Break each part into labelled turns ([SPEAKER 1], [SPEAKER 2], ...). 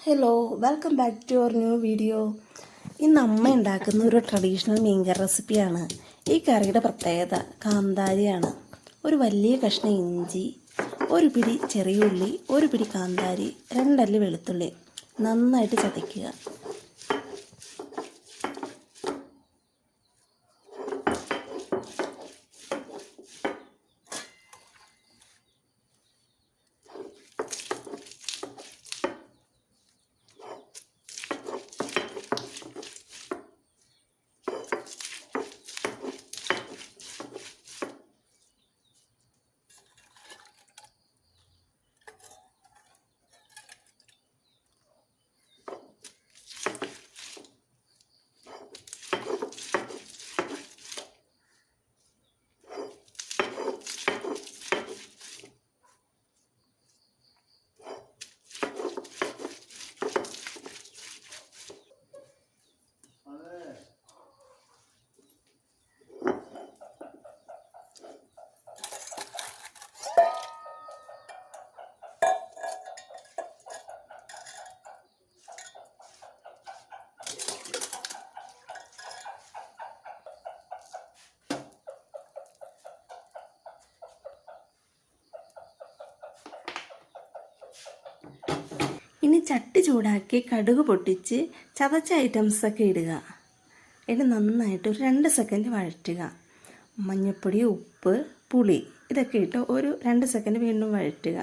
[SPEAKER 1] Hello, welcome back to our new video. ഇന്ന് അമ്മ ഉണ്ടാക്കുന്ന ഒരു ട്രഡീഷണൽ മീൻകറി റെസിപ്പിയാണ്. ഈ കറിയുടെ പ്രത്യേകത കാന്താരിയാണ്. ഒരു വലിയ കഷ്ണം ഇഞ്ചി, ഒരു പിടി ചെറിയ ഉള്ളി, ഒരു പിടി കാന്താരി, 2 അല്ലി വെളുത്തുള്ളി നന്നായിട്ട് ചതയ്ക്കുക. ഇനി ചട്ടി ചൂടാക്കി കടുക് പൊട്ടിച്ച് ചതച്ച ഐറ്റംസൊക്കെ ഇടുക. ഇത് നന്നായിട്ട് ഒരു 2 സെക്കൻഡ് വഴറ്റുക. മഞ്ഞൾപ്പൊടി, ഉപ്പ്, പുളി ഇതൊക്കെ ഇട്ട് ഒരു 2 സെക്കൻഡ് വീണ്ടും വഴറ്റുക.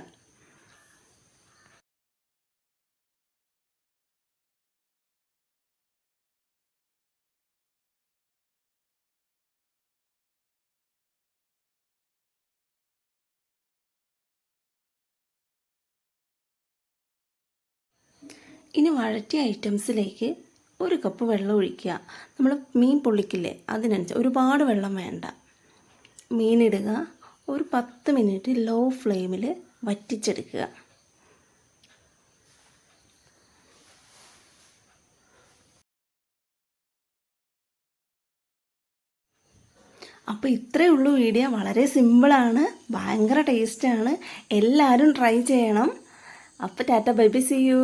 [SPEAKER 1] ഇനി വഴറ്റിയ ഐറ്റംസിലേക്ക് 1 കപ്പ് വെള്ളം ഒഴിക്കുക. നമ്മൾ മീൻ പൊള്ളിക്കില്ലേ, അതിനനുസരിച്ച് ഒരുപാട് വെള്ളം വേണ്ട. മീനിടുക. ഒരു 10 മിനിറ്റ് ലോ ഫ്ലെയിമിൽ വറ്റിച്ചെടുക്കുക. അപ്പോൾ ഇത്രയേ ഉള്ളൂ വീഡിയോ. വളരെ സിമ്പിളാണ്, ഭയങ്കര ടേസ്റ്റാണ്. എല്ലാവരും ട്രൈ ചെയ്യണം. അപ്പോൾ tata, bye bye, see U.